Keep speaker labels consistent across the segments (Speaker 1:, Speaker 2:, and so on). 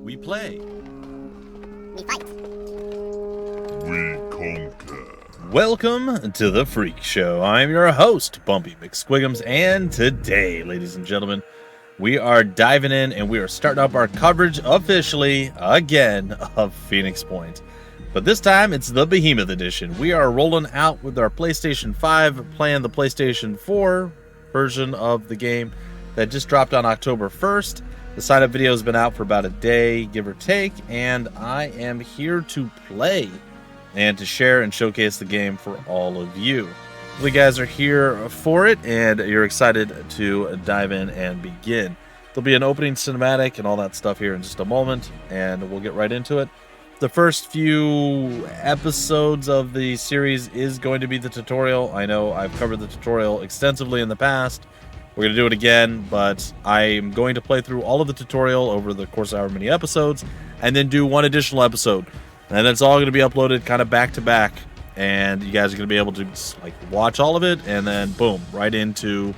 Speaker 1: We play.
Speaker 2: We fight.
Speaker 3: We conquer.
Speaker 1: Welcome to the Freak Show. I'm your host, Bumpy McSquigums, and today, ladies and gentlemen, we are diving in and we are starting up our coverage officially again of Phoenix Point. But this time it's the Behemoth Edition. We are rolling out with our PlayStation 5, playing the PlayStation 4 version of the game that just dropped on October 1st. The sign-up video has been out for about a day, give or take, and I am here to play and to share and showcase the game for all of you. You guys are here for it, and you're excited to dive in and begin. There'll be an opening cinematic and all that stuff here in just a moment, and we'll get right into it. The first few episodes of the series is going to be the tutorial. I know I've covered the tutorial extensively in the past. We're going to do it again, but I'm going to play through all of the tutorial over the course of however many episodes, and then do one additional episode. And it's all going to be uploaded kind of back to back, and you guys are going to be able to like watch all of it, and then boom, right into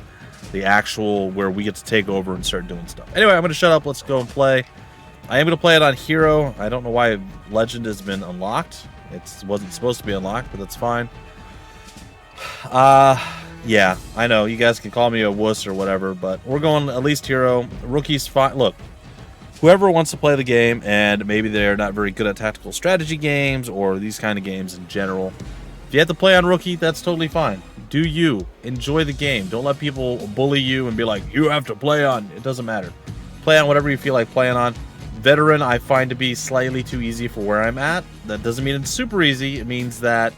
Speaker 1: the actual where we get to take over and start doing stuff. Anyway, I'm going to shut up. Let's go and play. I am going to play it on Hero. I don't know why Legend has been unlocked. It wasn't supposed to be unlocked, but that's fine. Yeah, I know. You guys can call me a wuss or whatever, but we're going at least Hero. Rookie's fine. Look, whoever wants to play the game, and maybe they're not very good at tactical strategy games or these kind of games in general, if you have to play on Rookie, that's totally fine. Do you. Enjoy the game. Don't let people bully you and be like, you have to play on. It doesn't matter. Play on whatever you feel like playing on. Veteran, I find to be slightly too easy for where I'm at. That doesn't mean it's super easy. It means that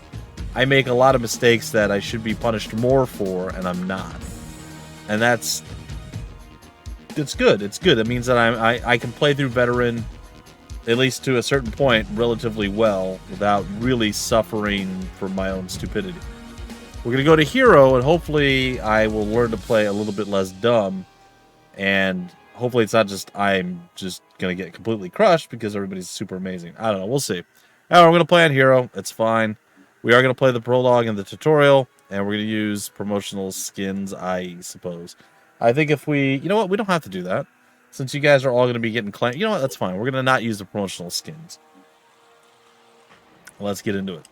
Speaker 1: I make a lot of mistakes that I should be punished more for, and I'm not. And it's good. It's good. It means that I can play through Veteran, at least to a certain point, relatively well, without really suffering for my own stupidity. We're going to go to Hero, and hopefully I will learn to play a little bit less dumb, and hopefully it's not just I'm just going to get completely crushed because everybody's super amazing. I don't know. We'll see. All right, we're going to play on Hero. It's fine. We are going to play the prologue and the tutorial, and we're going to use promotional skins, I suppose. I think if we... You know what? We don't have to do that. Since you guys are all going to be getting claimed... You know what? That's fine. We're going to not use the promotional skins. Let's get into it.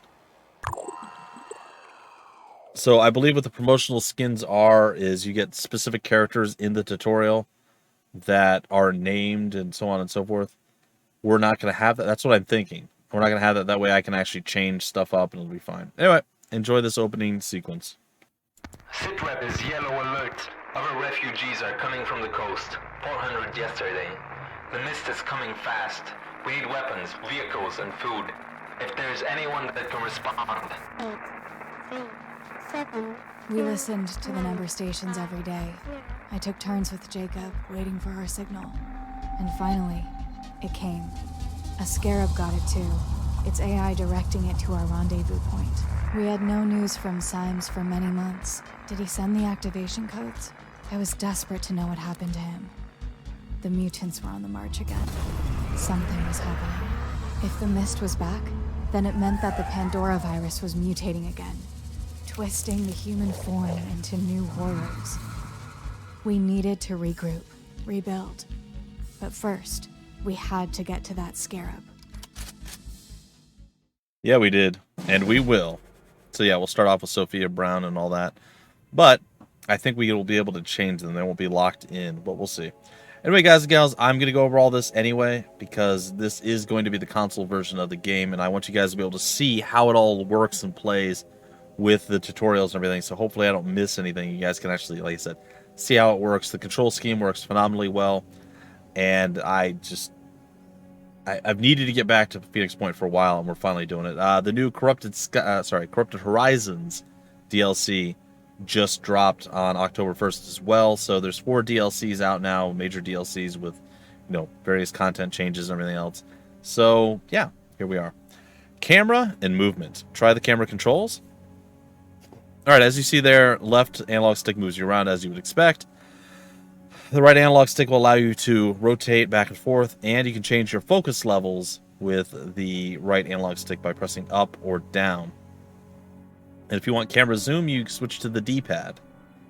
Speaker 1: So I believe what the promotional skins are is you get specific characters in the tutorial that are named and so on and so forth. We're not going to have that. That's what I'm thinking. We're not going to have that. That way I can actually change stuff up and it'll be fine. Anyway, enjoy this opening sequence.
Speaker 4: Sitrep is yellow alert. Other refugees are coming from the coast. 400 yesterday. The mist is coming fast. We need weapons, vehicles, and food. If there's anyone that can respond.
Speaker 2: 8, 3, 7.
Speaker 5: We listened to the number stations every day. I took turns with Jacob, waiting for our signal. And finally, it came. A scarab got it too. Its AI directing it to our rendezvous point. We had no news from Symes for many months. Did he send the activation codes? I was desperate to know what happened to him. The mutants were on the march again. Something was happening. If the mist was back, then it meant that the Pandora virus was mutating again, twisting the human form into new horrors. We needed to regroup, rebuild. But first, we had to get to that scarab.
Speaker 1: Yeah, we did. And we will. So yeah, we'll start off with Sophia Brown and all that. But I think we will be able to change them. They won't be locked in, but we'll see. Anyway, guys and gals, I'm going to go over all this anyway, because this is going to be the console version of the game, and I want you guys to be able to see how it all works and plays with the tutorials and everything. So hopefully I don't miss anything. You guys can actually, like I said, see how it works. The control scheme works phenomenally well. And I've needed to get back to Phoenix Point for a while, and we're finally doing it. The new Corrupted Horizons DLC just dropped on October 1st as well. So there's 4 DLCs out now, major DLCs with, various content changes and everything else. So yeah, here we are. Camera and movement. Try the camera controls. All right, as you see there, left analog stick moves you around as you would expect. The right analog stick will allow you to rotate back and forth, and you can change your focus levels with the right analog stick by pressing up or down. And if you want camera zoom, you switch to the D-pad.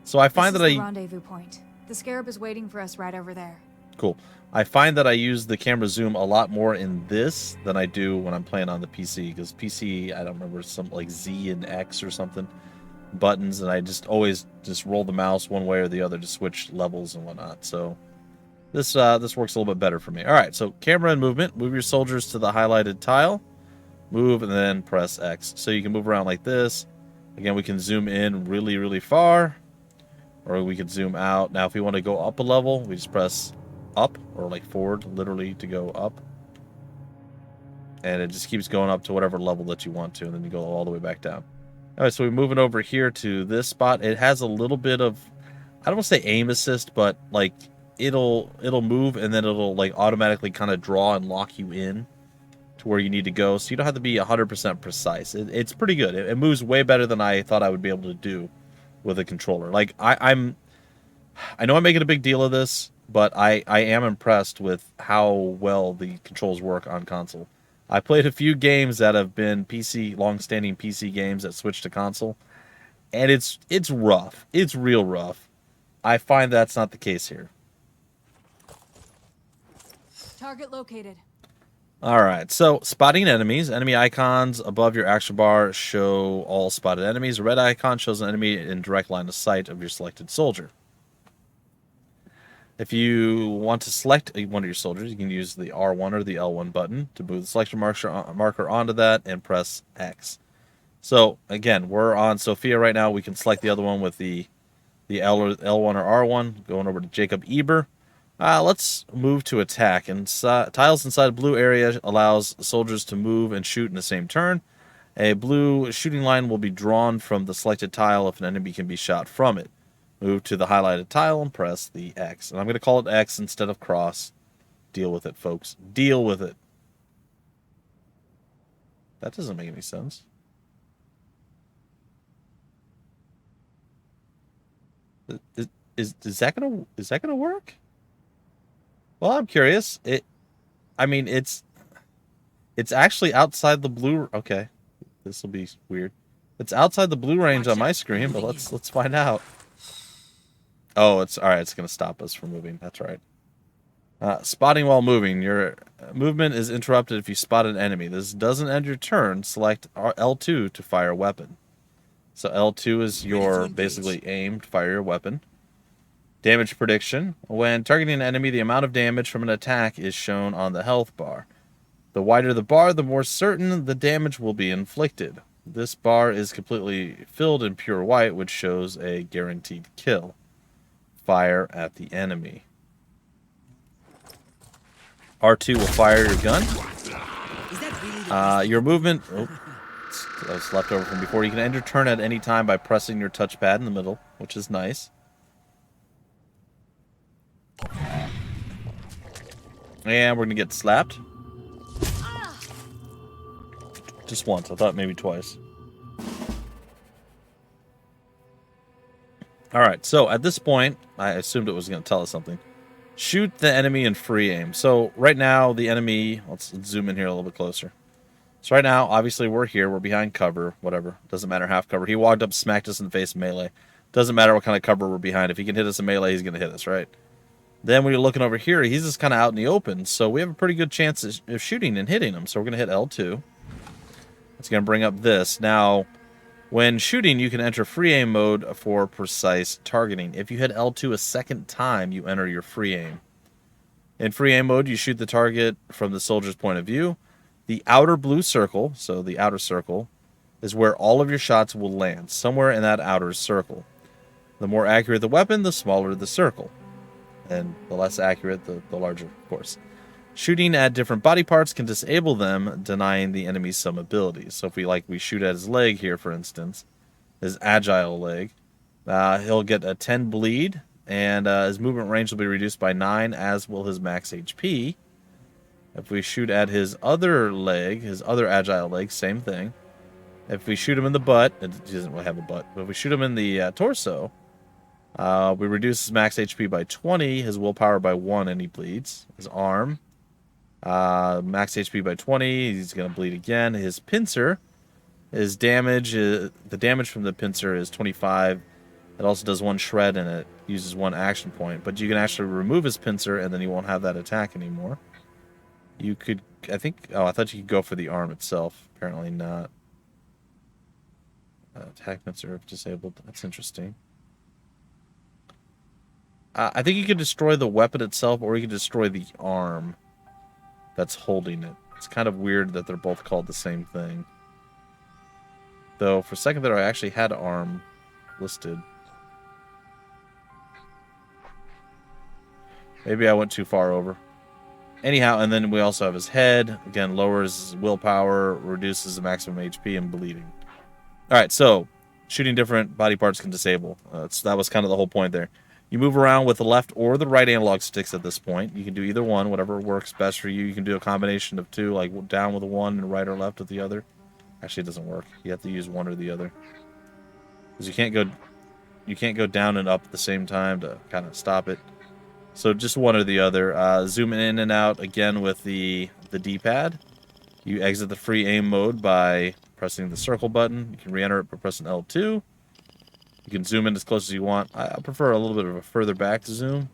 Speaker 1: So I find that
Speaker 5: This is the rendezvous point. The scarab is waiting for us right over there.
Speaker 1: Cool. I find that I use the camera zoom a lot more in this than I do when I'm playing on the PC, because PC, I don't remember, some like Z and X or something buttons, and I just always just roll the mouse one way or the other to switch levels and whatnot. So this works a little bit better for me. All right, so camera and movement. Move your soldiers to the highlighted tile. Move and then press X. So you can move around like this. Again, we can zoom in really, really far, or we could zoom out. Now, if we want to go up a level, we just press up, or like forward, literally, to go up. And it just keeps going up to whatever level that you want to, and then you go all the way back down. All right, so we're moving over here to this spot. It has a little bit of, I don't want to say aim assist, but like it'll move and then it'll like automatically kind of draw and lock you in to where you need to go. So you don't have to be 100% precise. It's pretty good. It moves way better than I thought I would be able to do with a controller. Like I know I'm making a big deal of this, but I am impressed with how well the controls work on console. I played a few games that have been long-standing PC games that switched to console, and it's rough. It's real rough. I find that's not the case here.
Speaker 5: Target located.
Speaker 1: All right, so spotting enemies. Enemy icons above your action bar show all spotted enemies. A red icon shows an enemy in direct line of sight of your selected soldier. If you want to select one of your soldiers, you can use the R1 or the L1 button to move the selection marker onto that and press X. So, again, we're on Sophia right now. We can select the other one with the L1 or R1. Going over to Jacob Eber. Let's move to attack. And tiles inside a blue area allows soldiers to move and shoot in the same turn. A blue shooting line will be drawn from the selected tile if an enemy can be shot from it. Move to the highlighted tile and press the X. And I'm going to call it X instead of cross. Deal with it, folks. Deal with it. That doesn't make any sense. Is that gonna work? Well, I'm curious. It's actually outside the blue. Okay, this will be weird. It's outside the blue range on my screen, but let's find out. Oh, it's all right. It's gonna stop us from moving. That's right. Spotting while moving. Your movement is interrupted if you spot an enemy. This doesn't end your turn. Select L2 to fire a weapon. So L2 is your basically aim to fire your weapon. Damage prediction. When targeting an enemy, the amount of damage from an attack is shown on the health bar. The wider the bar, the more certain the damage will be inflicted. This bar is completely filled in pure white, which shows a guaranteed kill. Fire at the enemy. R2 will fire your gun. Your movement... Oh, that was left over from before. You can end your turn at any time by pressing your touchpad in the middle, which is nice. And we're going to get slapped. Just once. I thought maybe twice. Alright, so at this point, I assumed it was going to tell us something. Shoot the enemy in free aim. So right now, the enemy... Let's zoom in here a little bit closer. So right now, obviously, we're here. We're behind cover. Whatever. Doesn't matter, half cover. He walked up, smacked us in the face melee. Doesn't matter what kind of cover we're behind. If he can hit us in melee, he's going to hit us, right? Then when you're looking over here, he's just kind of out in the open. So we have a pretty good chance of shooting and hitting him. So we're going to hit L2. It's going to bring up this. Now... When shooting, you can enter free aim mode for precise targeting. If you hit L2 a second time, you enter your free aim. In free aim mode, you shoot the target from the soldier's point of view. The outer blue circle, so the outer circle, is where all of your shots will land, somewhere in that outer circle. The more accurate the weapon, the smaller the circle. And the less accurate, the larger, of course. Shooting at different body parts can disable them, denying the enemy some abilities. So if we shoot at his leg here, for instance, his agile leg, he'll get a 10 bleed, and his movement range will be reduced by 9, as will his max HP. If we shoot at his other leg, his other agile leg, same thing. If we shoot him in the butt, he doesn't really have a butt, but if we shoot him in the torso, we reduce his max HP by 20, his willpower by 1, and he bleeds. His arm... max HP by 20. He's going to bleed again. His pincer, his damage, the damage from the pincer is 25. It also does 1 shred and it uses 1 action point. But you can actually remove his pincer and then you won't have that attack anymore. You could, I think, oh, I thought you could go for the arm itself. Apparently not. Attack pincer if disabled. That's interesting. I think you could destroy the weapon itself or you could destroy the arm that's holding it. It's kind of weird that they're both called the same thing. Though, for a second there, I actually had arm listed. Maybe I went too far over. Anyhow, and then we also have his head. Again, lowers his willpower, reduces the maximum HP and bleeding. Alright, so, shooting different body parts can disable. That was kind of the whole point there. You move around with the left or the right analog sticks at this point. You can do either one, whatever works best for you. You can do a combination of 2, like down with one and right or left with the other. Actually, it doesn't work. You have to use one or the other. Because you can't go down and up at the same time to kind of stop it. So just one or the other. Zoom in and out again with the D-pad. You exit the free aim mode by pressing the circle button. You can re-enter it by pressing L2. You can zoom in as close as you want. I prefer a little bit of a further back to zoom.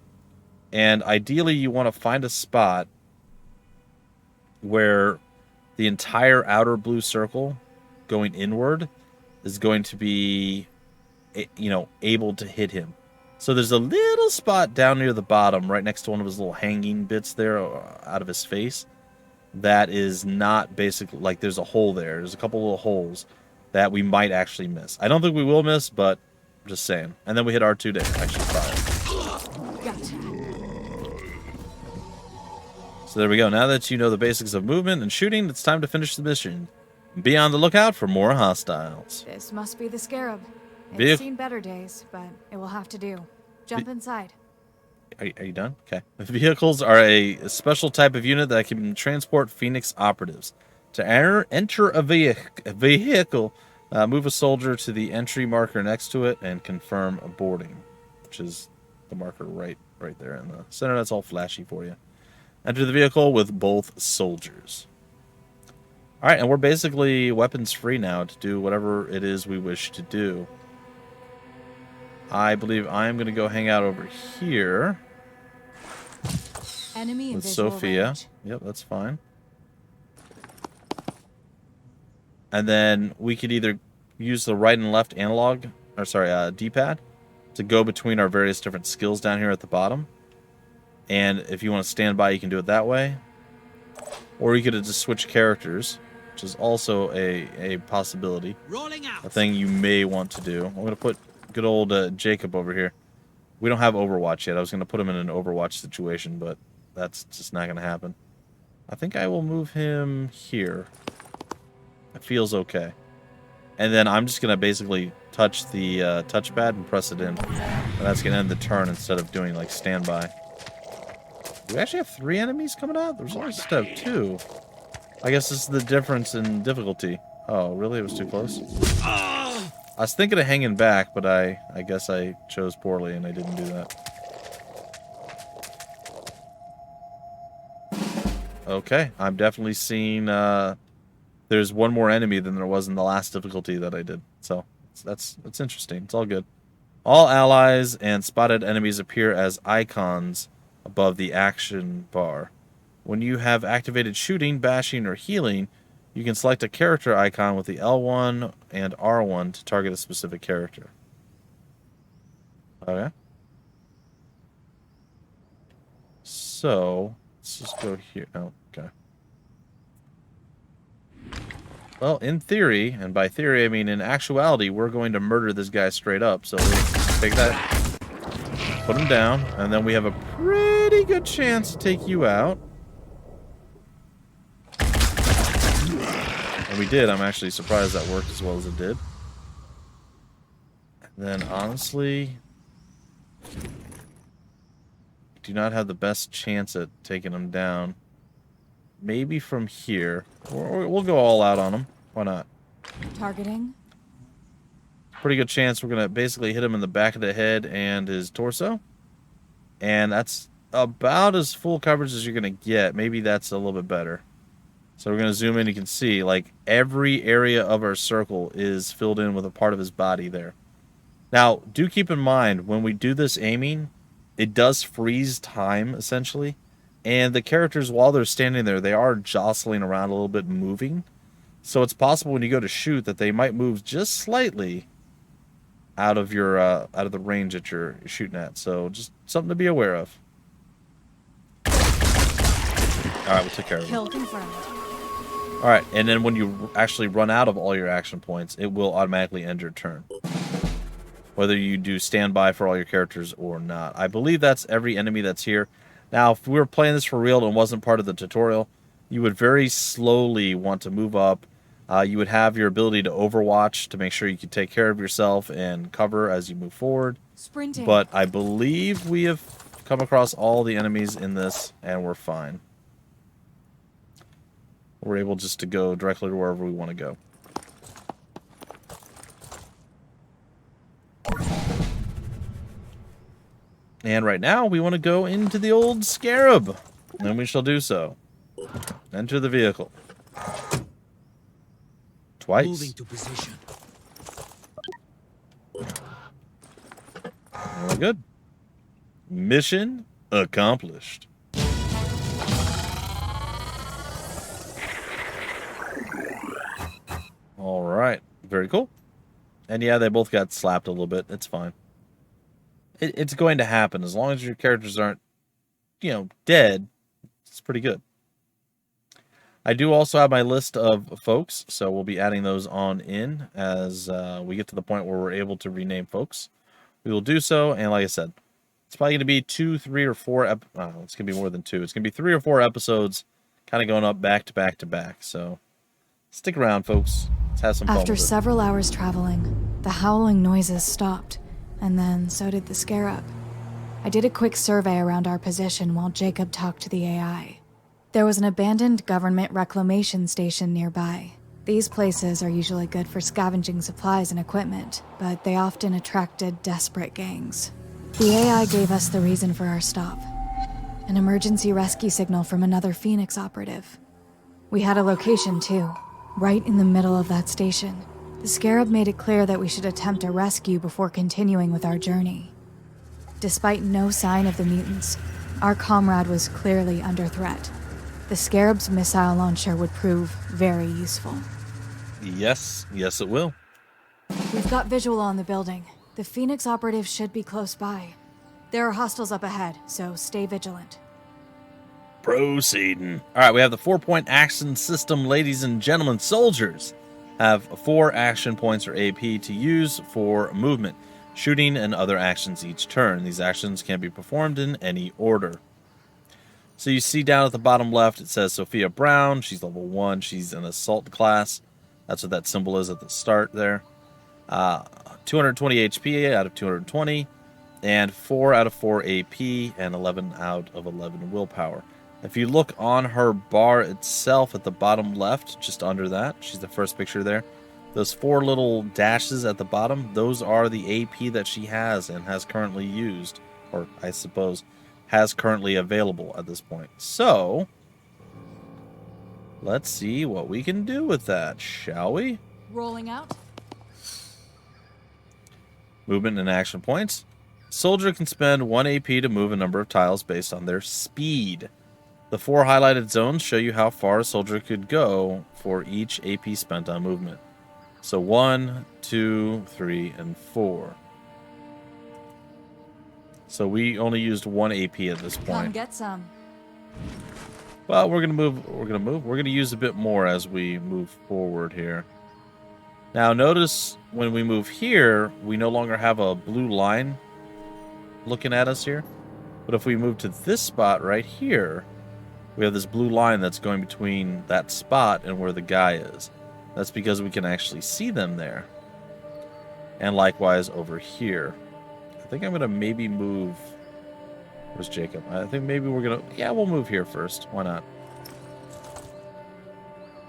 Speaker 1: And ideally you want to find a spot where the entire outer blue circle going inward is going to be, you know, able to hit him. So there's a little spot down near the bottom, right next to one of his little hanging bits there out of his face. That is not basically, like there's a hole there. There's a couple little holes that we might actually miss. I don't think we will miss, but I'm just saying. And then we hit R2 to actually fire.
Speaker 5: Gotcha.
Speaker 1: So there we go. Now that you know the basics of movement and shooting, it's time to finish the mission. Be on the lookout for more hostiles.
Speaker 5: This must be the Scarab. It's
Speaker 1: Vehicle-
Speaker 5: seen better days, but it will have to do. Jump inside.
Speaker 1: Are you done? Okay. Vehicles are a special type of unit that can transport Phoenix operatives. To enter a vehicle, move a soldier to the entry marker next to it and confirm boarding, which is the marker right there in the center. That's all flashy for you. Enter the vehicle with both soldiers. All right, and we're basically weapons free now to do whatever it is we wish to do. I believe I am going to go hang out over here
Speaker 5: Enemy in
Speaker 1: with
Speaker 5: visual
Speaker 1: Sophia.
Speaker 5: range.
Speaker 1: Yep, that's fine. And then we could either use the right and left analog, or sorry, D-pad, to go between our various different skills down here at the bottom. And if you want to stand by, you can do it that way. Or you could just switch characters, which is also a possibility.
Speaker 6: Rolling out.
Speaker 1: A thing you may want to do. I'm going to put good old Jacob over here. We don't have Overwatch yet. I was going to put him in an Overwatch situation, but that's just not going to happen. I think I will move him here. It feels okay. And then I'm just going to basically touch the touchpad and press it in. And that's going to end the turn instead of doing like standby. Do we actually have 3 enemies coming out? There's only supposed to have 2. I guess this is the difference in difficulty. Oh, really? It was too close? I was thinking of hanging back, but I guess I chose poorly and I didn't do that. Okay, I'm definitely seeing there's one more enemy than there was in the last difficulty that I did. So that's interesting. It's all good. All allies and spotted enemies appear as icons above the action bar. When you have activated shooting, bashing, or healing, you can select a character icon with the L1 and R1 to target a specific character. Okay. So, let's just go here. Oh, okay. Well, in theory, and by theory I mean in actuality, we're going to murder this guy straight up. So we'll take that, put him down, and then we have a pretty good chance to take you out. And we did. I'm actually surprised that worked as well as it did. And then, honestly, do not have the best chance at taking him down. Maybe from here. Or we'll go all out on him. Why not?
Speaker 5: Targeting.
Speaker 1: Pretty good chance we're going to basically hit him in the back of the head and his torso. And that's about as full coverage as you're going to get. Maybe that's a little bit better. So we're going to zoom in. You can see, like, every area of our circle is filled in with a part of his body there. Now, do keep in mind, when we do this aiming, it does freeze time, essentially. And the characters, while they're standing there, they are jostling around a little bit, moving. So it's possible when you go to shoot that they might move just slightly out of your out of the range that you're shooting at. So just something to be aware of. All right, we'll take care of it.
Speaker 5: Kill confirmed.
Speaker 1: All right, and then when you actually run out of all your action points, it will automatically end your turn, whether you do standby for all your characters or not. I believe that's every enemy that's here. Now, if we were playing this for real and wasn't part of the tutorial, you would very slowly want to move up. You would have your ability to overwatch to make sure you can take care of yourself and cover as you move forward.
Speaker 5: Sprinting.
Speaker 1: But I believe we have come across all the enemies in this, and we're fine. We're able just to go directly to wherever we want to go. And right now, we want to go into the old Scarab. And we shall do so. Enter the vehicle. Twice.
Speaker 6: Moving to position.
Speaker 1: Very good. Mission accomplished. All right. Very cool. And yeah, they both got slapped a little bit. It's fine. It's going to happen. As long as your characters aren't, dead, it's pretty good. I do also have my list of folks, so we'll be adding those on in as we get to the point where we're able to rename folks. We will do so, and like I said, it's probably going to be 2, 3, or 4. It's going to be more than 2. It's going to be 3 or 4 episodes, kind of going up back to back to back. So stick around, folks. Let's have some fun.
Speaker 5: After
Speaker 1: with it.
Speaker 5: several hours traveling, the howling noises stopped, and then so did the Scarab. I did a quick survey around our position while Jacob talked to the AI. There was an abandoned government reclamation station nearby. These places are usually good for scavenging supplies and equipment, but they often attracted desperate gangs. The AI gave us the reason for our stop. An emergency rescue signal from another Phoenix operative. We had a location too, right in the middle of that station. The Scarab made it clear that we should attempt a rescue before continuing with our journey. Despite no sign of the mutants, our comrade was clearly under threat. The Scarab's missile launcher would prove very useful.
Speaker 1: Yes, it will.
Speaker 5: We've got visual on the building. The Phoenix operative should be close by. There are hostiles up ahead, so stay vigilant.
Speaker 1: Proceeding. All right, we have the 4-point action system, ladies and gentlemen. Soldiers have 4 action points or AP to use for movement, shooting, and other actions each turn. These actions can be performed in any order. So you see down at the bottom left, it says Sophia Brown. She's level 1. She's an assault class. That's what that symbol is at the start there. 220 HP out of 220, and 4 out of 4 AP, and 11 out of 11 willpower. If you look on her bar itself at the bottom left, just under that, she's the first picture there. Those 4 little dashes at the bottom, those are the AP that she has and has currently used, or I suppose has currently available at this point. So, let's see what we can do with that, shall we?
Speaker 5: Rolling out.
Speaker 1: Movement and action points. Soldier can spend 1 AP to move a number of tiles based on their speed. The 4 highlighted zones show you how far a soldier could go for each AP spent on movement. So 1, 2, 3, and 4. So we only used 1 AP at this
Speaker 5: Come
Speaker 1: point.
Speaker 5: get some.
Speaker 1: Well, we're gonna move. We're gonna use a bit more as we move forward here. Now, notice when we move here, we no longer have a blue line looking at us here. But if we move to this spot right here, we have this blue line that's going between that spot and where the guy is. That's because we can actually see them there. And likewise over here. I think I'm going to maybe move... Where's Jacob? I think maybe we're going to... Yeah, we'll move here first. Why not?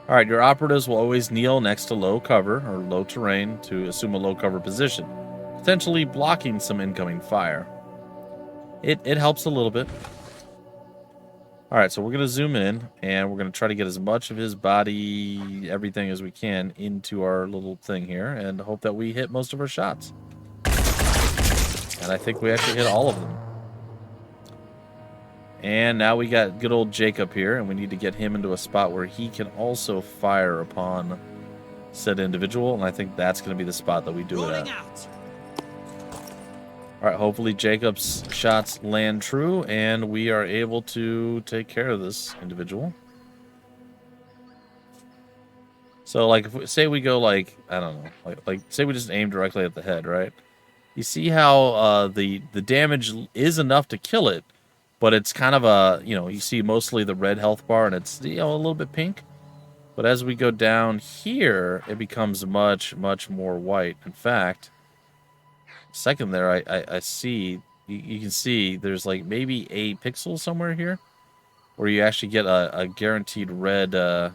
Speaker 1: Alright, your operatives will always kneel next to low cover or low terrain to assume a low cover position, potentially blocking some incoming fire. It helps a little bit. Alright, so we're going to zoom in, and we're going to try to get as much of his body, everything as we can, into our little thing here, and hope that we hit most of our shots. And I think we actually hit all of them. And now we got good old Jacob here, and we need to get him into a spot where he can also fire upon said individual, and I think that's going to be the spot that we do it at. Alright, hopefully Jacob's shots land true, and we are able to take care of this individual. So, like, if we, say we go, like, I don't know, like say we just aim directly at the head, right? You see how the damage is enough to kill it, but it's kind of a, you see mostly the red health bar, and it's, a little bit pink. But as we go down here, it becomes much, much more white. In fact, second there, I see, you can see there's like maybe a pixel somewhere here where you actually get a guaranteed red, a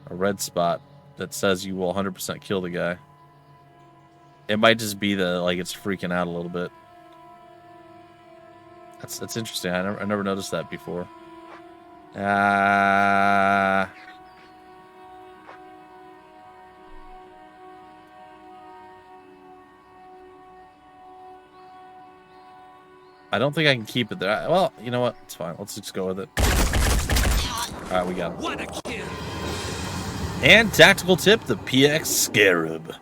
Speaker 1: red spot that says you will 100% kill the guy. It might just be that, like, it's freaking out a little bit. That's interesting. I never noticed that before. I don't think I can keep it there. Well, you know what? It's fine. Let's just go with it. All right, we got it. What a kill! And tactical tip, the PX Scarab.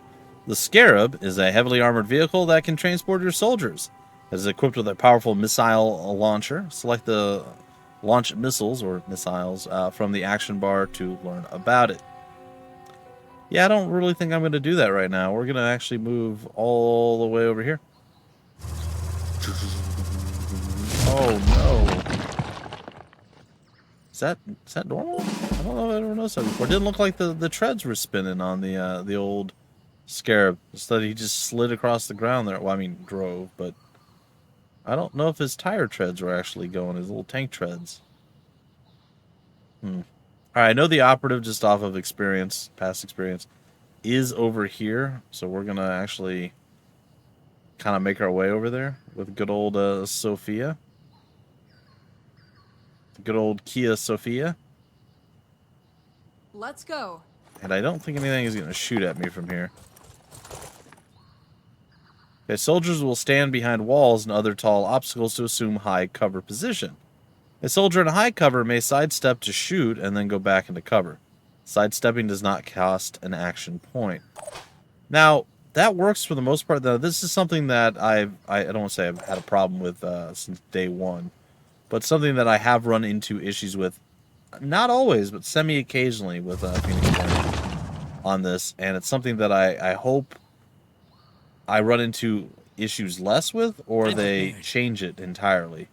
Speaker 1: The Scarab is a heavily armored vehicle that can transport your soldiers. It is equipped with a powerful missile launcher. Select the launch missiles or missiles from the action bar to learn about it. Yeah, I don't really think I'm going to do that right now. We're going to actually move all the way over here. Oh no. Is that normal? I don't know if I ever noticed that before. It didn't look like the treads were spinning on the old Scarab. Instead he just slid across the ground there. Well, I mean drove, but I don't know if his tire treads were actually going, his little tank treads. Alright, I know the operative, just off of experience, past experience, is over here. So we're going to actually kind of make our way over there with good old Sophia. Good old Kia Sophia.
Speaker 5: Let's go.
Speaker 1: And I don't think anything is going to shoot at me from here. Okay, soldiers will stand behind walls and other tall obstacles to assume high cover position. A soldier in high cover may sidestep to shoot and then go back into cover. Sidestepping does not cost an action point. Now, that works for the most part. Though this is something that I don't want to say I've had a problem with since day one, but something that I have run into issues with, not always, but semi-occasionally with Phoenix Point on this, and it's something that I hope I run into issues less with, or they change it entirely.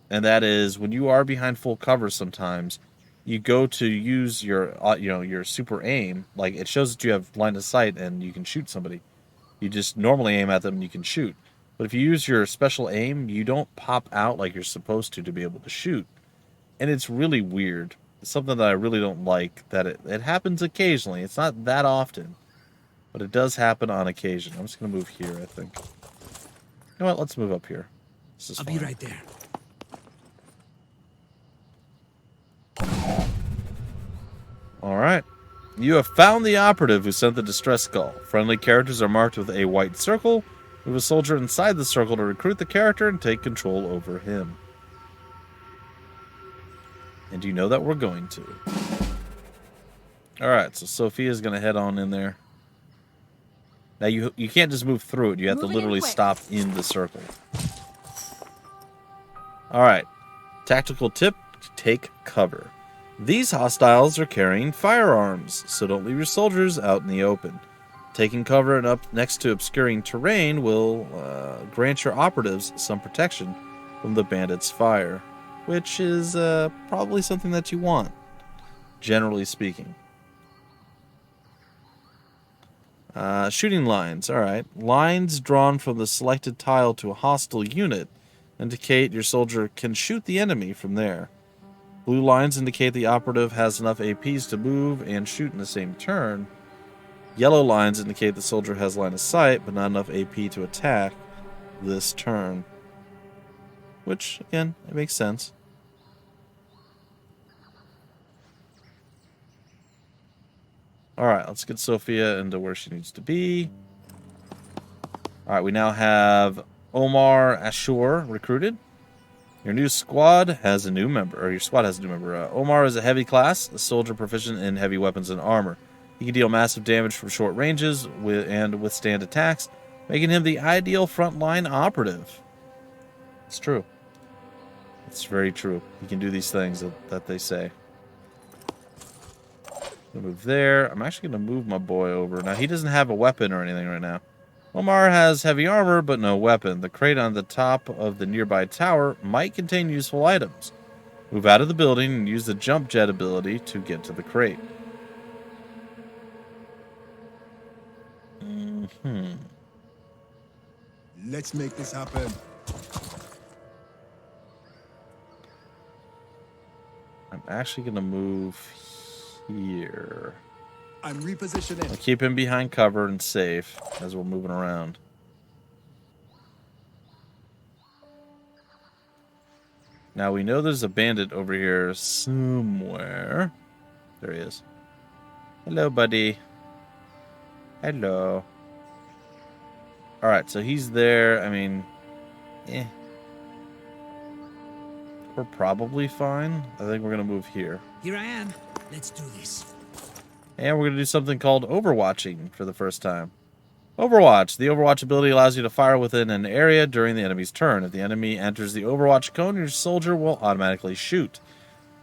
Speaker 1: And that is, when you are behind full cover sometimes, you go to use your your super aim, like it shows that you have line of sight and you can shoot somebody. You just normally aim at them and you can shoot. But if you use your special aim, you don't pop out like you're supposed to be able to shoot. And it's really weird. It's something that I really don't like, that it happens occasionally. It's not that often, but it does happen on occasion. I'm just going to move here, I think. You know what? Let's move up here. I'll be right there. Alright. You have found the operative who sent the distress call. Friendly characters are marked with a white circle. Move a soldier inside the circle to recruit the character and take control over him. And you know that we're going to. Alright, so Sophia's going to head on in there. Now, you can't just move through it. You have to literally stop in the circle. Alright. Tactical tip, take cover. These hostiles are carrying firearms, so don't leave your soldiers out in the open. Taking cover and up next to obscuring terrain will grant your operatives some protection from the bandits' fire, which is probably something that you want, generally speaking. Shooting lines. Alright. Lines drawn from the selected tile to a hostile unit indicate your soldier can shoot the enemy from there. Blue lines indicate the operative has enough APs to move and shoot in the same turn. Yellow lines indicate the soldier has line of sight, but not enough AP to attack this turn. Which, again, it makes sense. Alright, let's get Sophia into where she needs to be. All right, we now have Omar Ashur recruited. Your new squad has a new member, or your squad has a new member. Omar is a heavy class, a soldier proficient in heavy weapons and armor. He can deal massive damage from short ranges and withstand attacks, making him the ideal frontline operative. It's true. It's very true. He can do these things that they say. Move there. I'm actually going to move my boy over. Now, he doesn't have a weapon or anything right now. Omar has heavy armor, but no weapon. The crate on the top of the nearby tower might contain useful items. Move out of the building and use the jump jet ability to get to the crate.
Speaker 6: Let's make this happen.
Speaker 1: I'm actually going to move here.
Speaker 6: I'm repositioning.
Speaker 1: I'll keep him behind cover and safe as we're moving around. Now we know there's a bandit over here somewhere. There he is. Hello, buddy. Hello. Alright, so he's there. I mean, we're probably fine. I think we're going to move here.
Speaker 7: Here I am. Let's do this.
Speaker 1: And we're going to do something called Overwatching for the first time. Overwatch. The Overwatch ability allows you to fire within an area during the enemy's turn. If the enemy enters the Overwatch cone, your soldier will automatically shoot.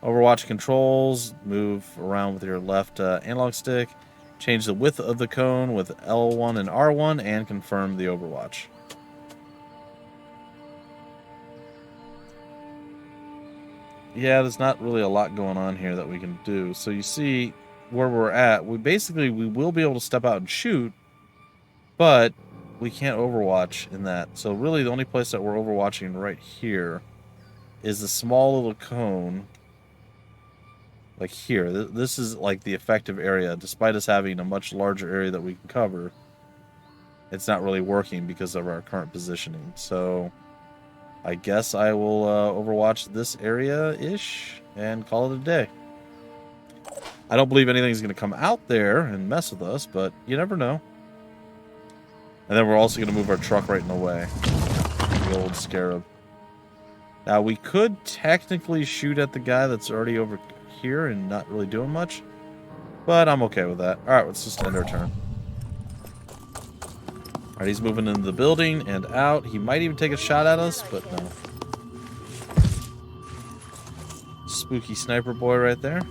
Speaker 1: Overwatch controls. Move around with your left analog stick. Change the width of the cone with L1 and R1 and confirm the Overwatch. Yeah, there's not really a lot going on here that we can do. So you see where we're at. We will be able to step out and shoot, but we can't Overwatch in that. So really the only place that we're Overwatching right here is the small little cone. Like here. This is like the effective area. Despite us having a much larger area that we can cover, it's not really working because of our current positioning. So I guess I will Overwatch this area-ish and call it a day. I don't believe anything's going to come out there and mess with us, but you never know. And then we're also going to move our truck right in the way. The old Scarab. Now, we could technically shoot at the guy that's already over here and not really doing much, but I'm okay with that. Alright, let's just end our turn. Alright, he's moving into the building and out. He might even take a shot at us, but no. Spooky sniper boy right there.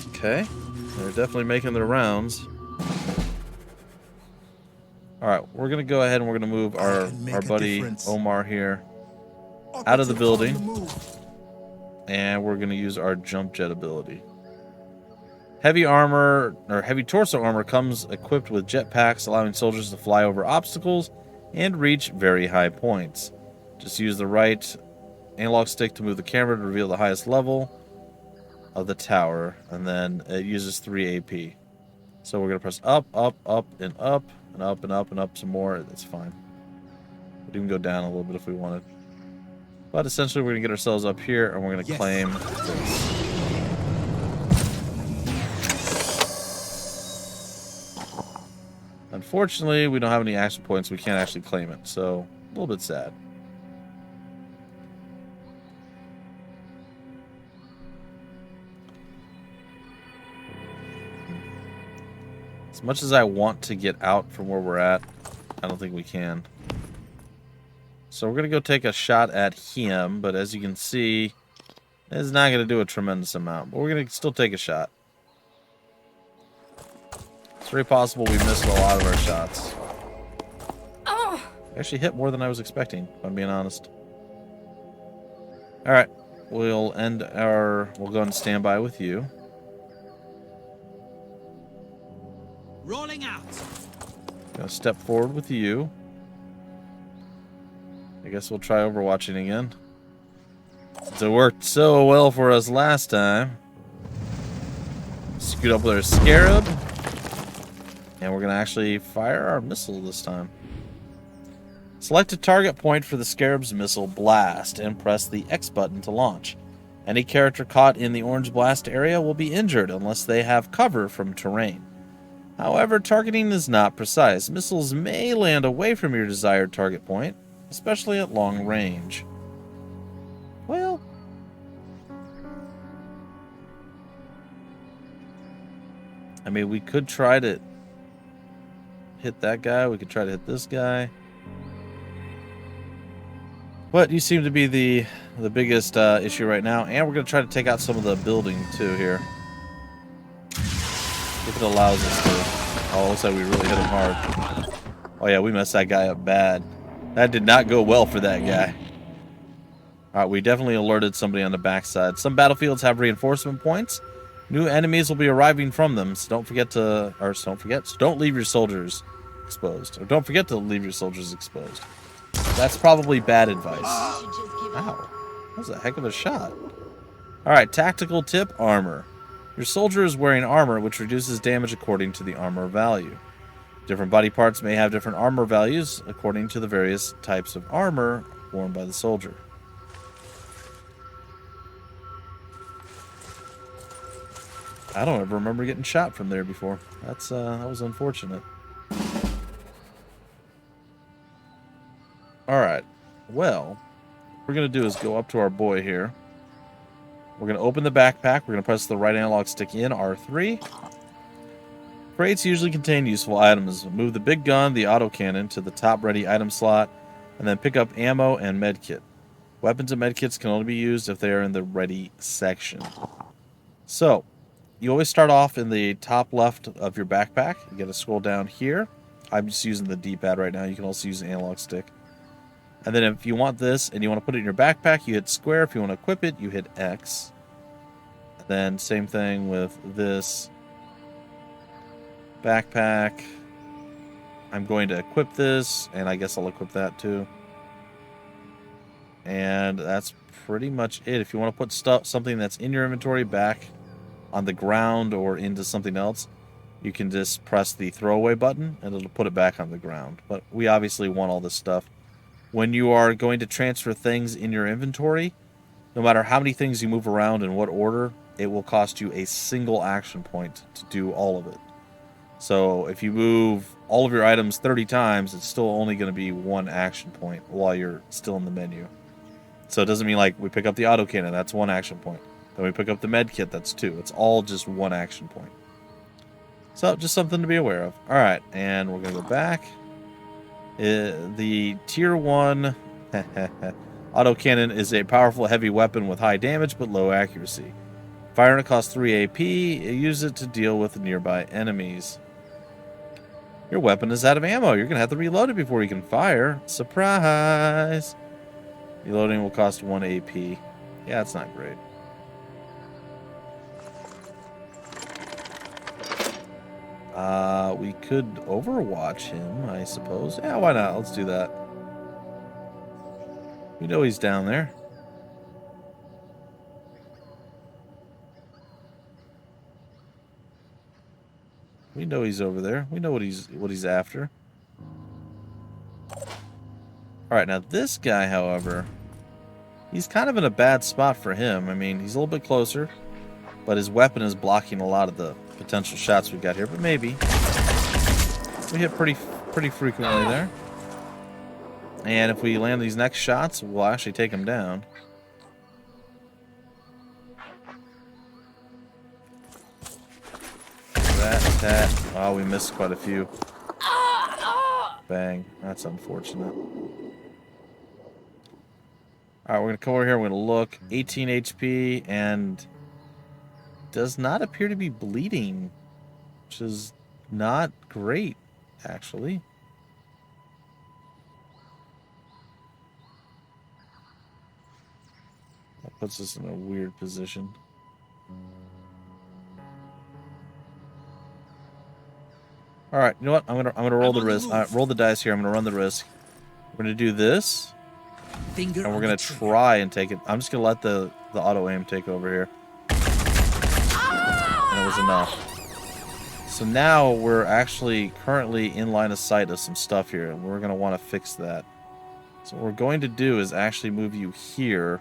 Speaker 1: Okay. They're definitely making their rounds. Alright, we're going to go ahead and we're going to move our buddy Omar here out of the building. And we're going to use our jump jet ability. Heavy armor, or heavy torso armor, comes equipped with jetpacks, allowing soldiers to fly over obstacles and reach very high points. Just use the right analog stick to move the camera to reveal the highest level of the tower, and then it uses 3 AP. So we're going to press up, up, up, and up, and up, and up, and up some more. That's fine. We'd even go down a little bit if we wanted. But essentially, we're going to get ourselves up here, and we're going to claim this. Unfortunately, we don't have any action points. We can't actually claim it, so a little bit sad. As much as I want to get out from where we're at, I don't think we can. So we're going to go take a shot at him, but as you can see, it's not going to do a tremendous amount. But we're going to still take a shot. It's very possible we missed a lot of our shots. Actually hit more than I was expecting, if I'm being honest. Alright, we'll go and stand by with you.
Speaker 7: Rolling out.
Speaker 1: Gonna step forward with you. I guess we'll try Overwatching again. Since it worked so well for us last time. Scoot up with our Scarab. And we're going to actually fire our missile this time. Select a target point for the Scarab's missile blast and press the X button to launch. Any character caught in the orange blast area will be injured unless they have cover from terrain. However, targeting is not precise. Missiles may land away from your desired target point, especially at long range. Well, I mean, we could try to hit that guy. We could try to hit this guy. But you seem to be the biggest issue right now. And we're going to try to take out some of the building, too, here. If it allows us to. Oh, it looks like we really hit him hard. Oh, yeah, we messed that guy up bad. That did not go well for that guy. Alright, we definitely alerted somebody on the backside. Some battlefields have reinforcement points. New enemies will be arriving from them, so don't leave your soldiers exposed. Or don't forget to leave your soldiers exposed. That's probably bad advice. Ow. That was a heck of a shot. Alright, tactical tip, armor. Your soldier is wearing armor, which reduces damage according to the armor value. Different body parts may have different armor values according to the various types of armor worn by the soldier. I don't ever remember getting shot from there before. That was unfortunate. Alright. Well, what we're going to do is go up to our boy here. We're going to open the backpack. We're going to press the right analog stick in, R3. Crates usually contain useful items. Move the big gun, the autocannon, to the top ready item slot, and then pick up ammo and medkit. Weapons and medkits can only be used if they are in the ready section. So, you always start off in the top left of your backpack. You got to scroll down here. I'm just using the D-pad right now. You can also use an analog stick. And then if you want this and you want to put it in your backpack, you hit square. If you want to equip it, you hit X. And then same thing with this backpack. I'm going to equip this, and I guess I'll equip that too. And that's pretty much it. If you want to put something that's in your inventory back on the ground or into something else, you can just press the throwaway button and it'll put it back on the ground. But we obviously want all this stuff. When you are going to transfer things in your inventory, no matter how many things you move around in what order, it will cost you a single action point to do all of it. So if you move all of your items 30 times, it's still only going to be one action point while you're still in the menu. So it doesn't mean like we pick up the autocannon, that's one action point. Then we pick up the med kit, that's two. It's all just one action point. So just something to be aware of. Alright, and we're going to go back. The tier 1 autocannon is a powerful heavy weapon with high damage but low accuracy. Firing it costs 3 AP. Use it to deal with nearby enemies. Your weapon is out of ammo. You're going to have to reload it before you can fire. Surprise! Reloading will cost 1 AP. Yeah, that's not great. We could Overwatch him, I suppose. Yeah, why not? Let's do that. We know he's down there. We know he's over there. We know what he's after. Alright, now this guy, however, he's kind of in a bad spot for him. I mean, he's a little bit closer, but his weapon is blocking a lot of the potential shots we've got here. But maybe. We hit pretty frequently there. And if we land these next shots, we'll actually take him down. That. Oh, we missed quite a few. Bang. That's unfortunate. Alright, we're going to come over here. We're going to look. 18 HP and does not appear to be bleeding, which is not great, actually. That puts us in a weird position. All right, you know what? I'm gonna roll the risk. Roll the dice here. I'm gonna run the risk. We're gonna do this, and we're gonna try and take it. I'm just gonna let the auto aim take over here, and it was enough. So now we're actually currently in line of sight of some stuff here, and we're gonna want to fix that. So what we're going to do is actually move you here,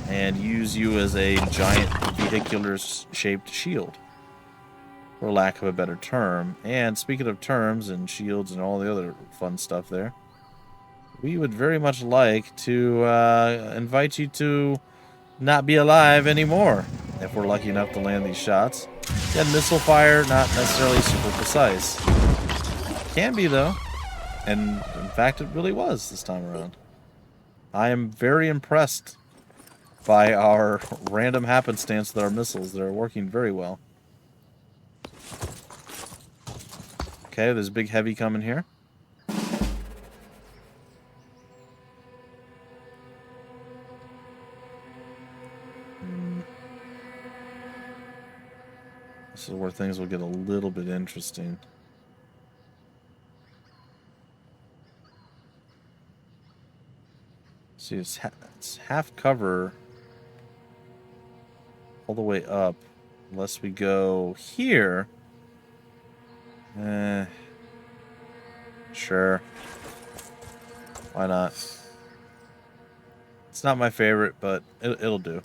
Speaker 1: and use you as a giant vehicular-shaped shield. for lack of a better term. And speaking of terms and shields and all the other fun stuff there, we would very much like to invite you to not be alive anymore if we're lucky enough to land these shots. Yeah, missile fire, not necessarily super precise. Can be, though. And, in fact, it really was this time around. I am very impressed by our random happenstance with our missiles. They're working very well. Okay, there's a big heavy coming here. This is where things will get a little bit interesting. See, it's half cover all the way up, unless we go here. Sure. Why not? It's not my favorite, but it'll do.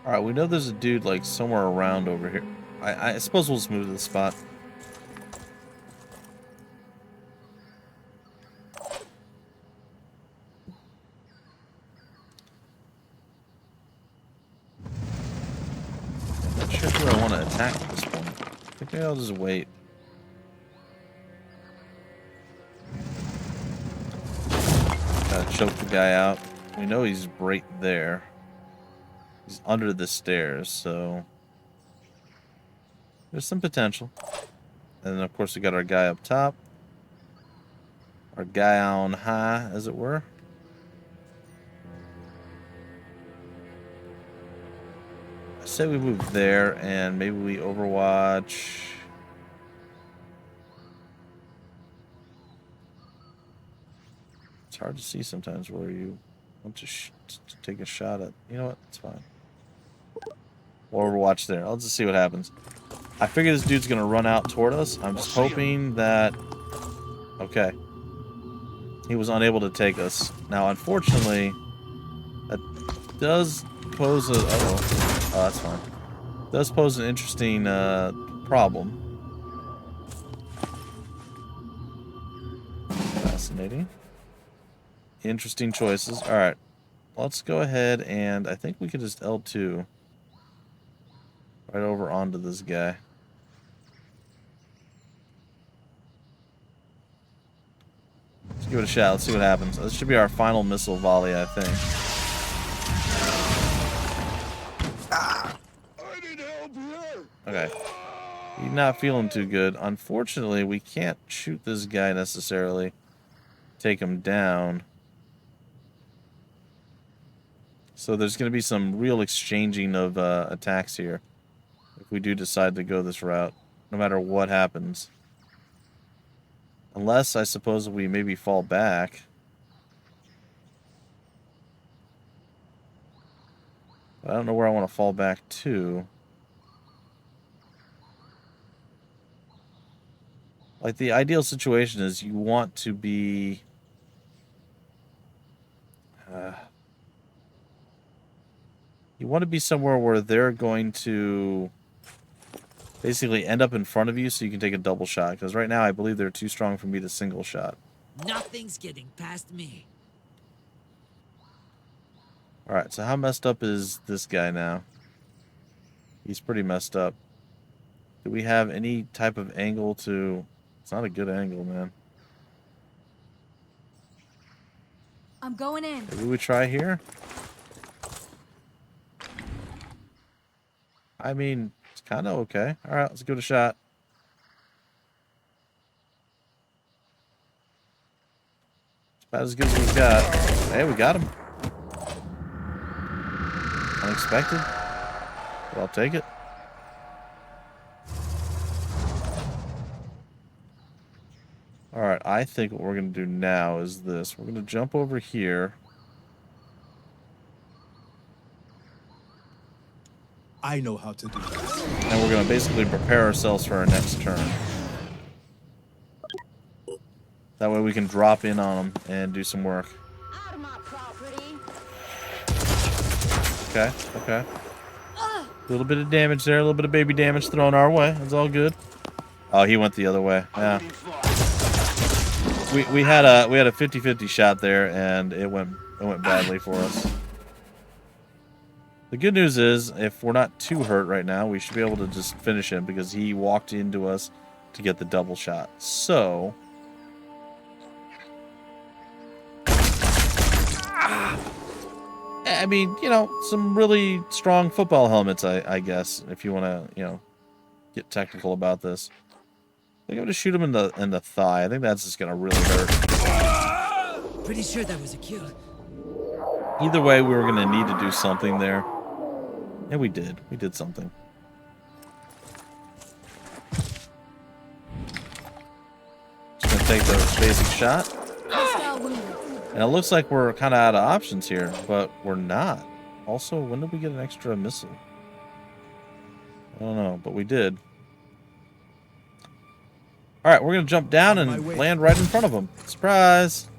Speaker 1: Alright, we know there's a dude, like, somewhere around over here. I suppose we'll just move to the spot. I'm not sure who I want to attack at this point. I think maybe I'll just wait. Gotta choke the guy out. We know he's right there. He's under the stairs, so there's some potential. And then, of course, we got our guy up top. Our guy on high, as it were. I say we move there, and maybe we Overwatch. It's hard to see sometimes where you want to take a shot at. You know what? It's fine. Overwatch there. I'll just see what happens. I figure this dude's gonna run out toward us. I'm just hoping that... Okay. He was unable to take us. Now, unfortunately, that does pose a... Uh-oh. Oh, that's fine. Does pose an interesting problem. Fascinating. Interesting choices. Alright. Let's go ahead and I think we could just L2 right over onto this guy. Let's give it a shot. Let's see what happens. This should be our final missile volley, I think. Okay. He's not feeling too good. Unfortunately, we can't shoot this guy necessarily. Take him down. So there's going to be some real exchanging of attacks here if we do decide to go this route, no matter what happens. Unless, I suppose, we maybe fall back. I don't know where I want to fall back to. Like, the ideal situation is you want to be... you want to be somewhere where they're going to basically end up in front of you so you can take a double shot. Because right now I believe they're too strong for me to single shot.
Speaker 7: Nothing's getting past me.
Speaker 1: Alright, so how messed up is this guy now? He's pretty messed up. Do we have any type of angle to... It's not a good angle, man.
Speaker 5: I'm going in.
Speaker 1: Maybe we try here? I mean, it's kind of okay. Alright, let's give it a shot. It's about as good as we've got. Hey, we got him. Unexpected. But I'll take it. Alright, I think what we're going to do now is this. We're going to jump over here.
Speaker 6: I know how to do this.
Speaker 1: And we're going to basically prepare ourselves for our next turn. That way we can drop in on them and do some work.
Speaker 2: Out of my property.
Speaker 1: Okay, okay. A little bit of damage there, a little bit of baby damage thrown our way. It's all good. Oh, he went the other way. Yeah. We had a 50-50 shot there, and it went badly for us. The good news is, if we're not too hurt right now, we should be able to just finish him because he walked into us to get the double shot. So, I mean, you know, some really strong football helmets, I guess, if you want to, you know, get technical about this. I think I'm going to shoot him in the thigh. I think that's just going to really hurt.
Speaker 7: Pretty sure that was a kill.
Speaker 1: Either way, we were going to need to do something there. And we did. We did something. Just going to take the basic shot. And it looks like we're kind of out of options here, but we're not. Also, when did we get an extra missile? I don't know, but we did. Alright, we're going to jump down and land right in front of them. Surprise!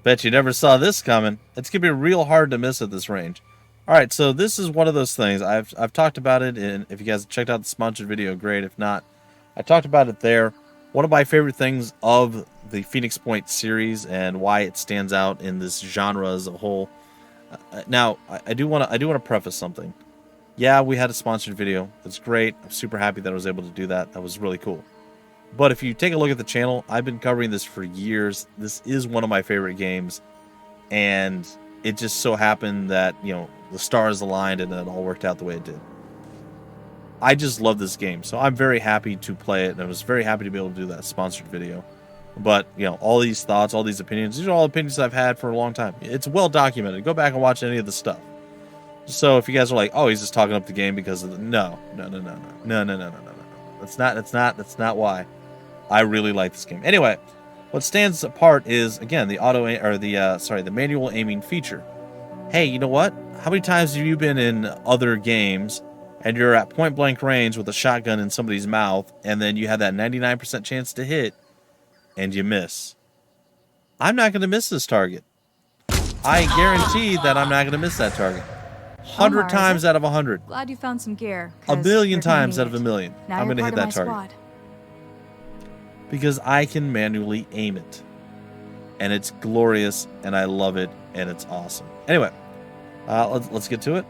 Speaker 1: Bet you never saw this coming. It's going to be real hard to miss at this range. Alright, so this is one of those things. I've talked about it, and if you guys checked out the sponsored video, great. If not, I talked about it there. One of my favorite things of the Phoenix Point series and why it stands out in this genre as a whole. Now, I do want to preface something. Yeah, we had a sponsored video. It's great. I'm super happy that I was able to do that. That was really cool. But if you take a look at the channel, I've been covering this for years. This is one of my favorite games. And it just so happened that, you know, the stars aligned and it all worked out the way it did. I just love this game. So I'm very happy to play it. And I was very happy to be able to do that sponsored video. But, you know, all these thoughts, all these opinions, these are all opinions I've had for a long time. It's well documented. Go back and watch any of the stuff. So if you guys are like, oh, he's just talking up the game because of the... No. That's not why. I really like this game. Anyway, what stands apart is, again, the manual aiming feature. Hey, you know what? How many times have you been in other games and you're at point blank range with a shotgun in somebody's mouth and then you have that 99% chance to hit and you miss? I'm not going to miss this target. I guarantee that I'm not going to miss that target. 100 times out of 100.
Speaker 5: Glad you found some gear.
Speaker 1: A million times out of a million.
Speaker 5: Now
Speaker 1: I'm going to hit that target.
Speaker 5: Squad.
Speaker 1: Because I can manually aim it. And it's glorious, and I love it, and it's awesome. Anyway, let's get to it.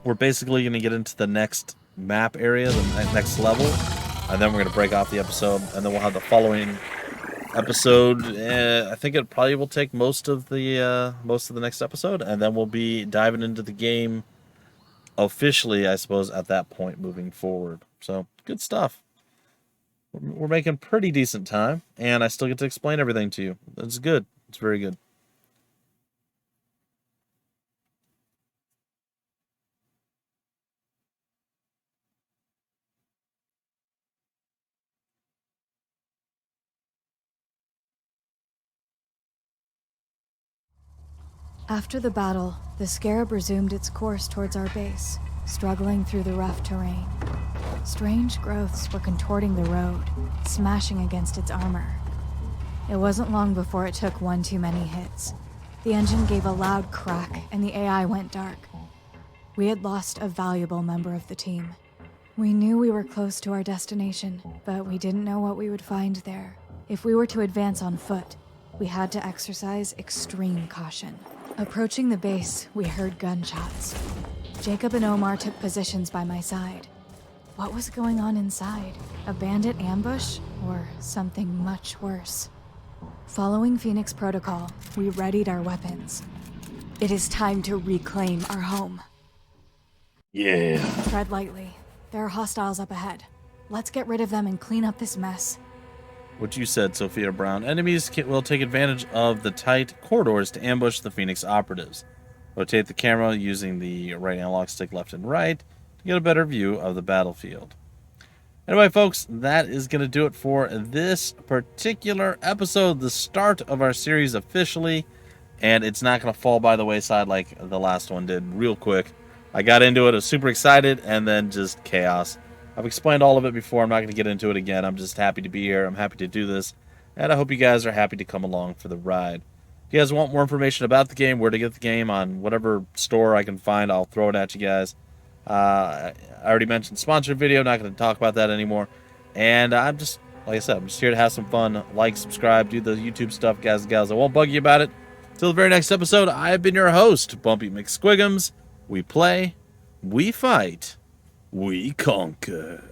Speaker 1: We're basically going to get into the next map area, the next level, and then we're going to break off the episode, and then we'll have the following episode. I think it probably will take most of the next episode, and then we'll be diving into the game officially, I suppose, at that point moving forward. So, good stuff. We're making pretty decent time, and I still get to explain everything to you. It's good. It's very good.
Speaker 5: After the battle, the Scarab resumed its course towards our base, struggling through the rough terrain. Strange growths were contorting the road, smashing against its armor. It wasn't long before it took one too many hits. The engine gave a loud crack, and the AI went dark. We had lost a valuable member of the team. We knew we were close to our destination, but we didn't know what we would find there. If we were to advance on foot, we had to exercise extreme caution. Approaching the base, we heard gunshots. Jacob and Omar took positions by my side. What was going on inside? A bandit ambush? Or something much worse? Following Phoenix Protocol, we readied our weapons. It is time to reclaim our home.
Speaker 1: Yeah.
Speaker 5: Tread lightly. There are hostiles up ahead. Let's get rid of them and clean up this mess.
Speaker 1: What you said, Sophia Brown. Enemies will take advantage of the tight corridors to ambush the Phoenix operatives. Rotate the camera using the right analog stick left and right to get a better view of the battlefield. Anyway, folks, that is going to do it for this particular episode, the start of our series officially, and it's not going to fall by the wayside like the last one did real quick. I got into it, I was super excited, and then just chaos. I've explained all of it before. I'm not going to get into it again. I'm just happy to be here. I'm happy to do this. And I hope you guys are happy to come along for the ride. If you guys want more information about the game, where to get the game on whatever store I can find, I'll throw it at you guys. I already mentioned sponsored video. Not going to talk about that anymore. And I'm just, like I said, I'm just here to have some fun. Like, subscribe, do the YouTube stuff, guys and gals. I won't bug you about it. Till the very next episode, I have been your host, Bumpy McSquigums. We play, we fight, we conquer.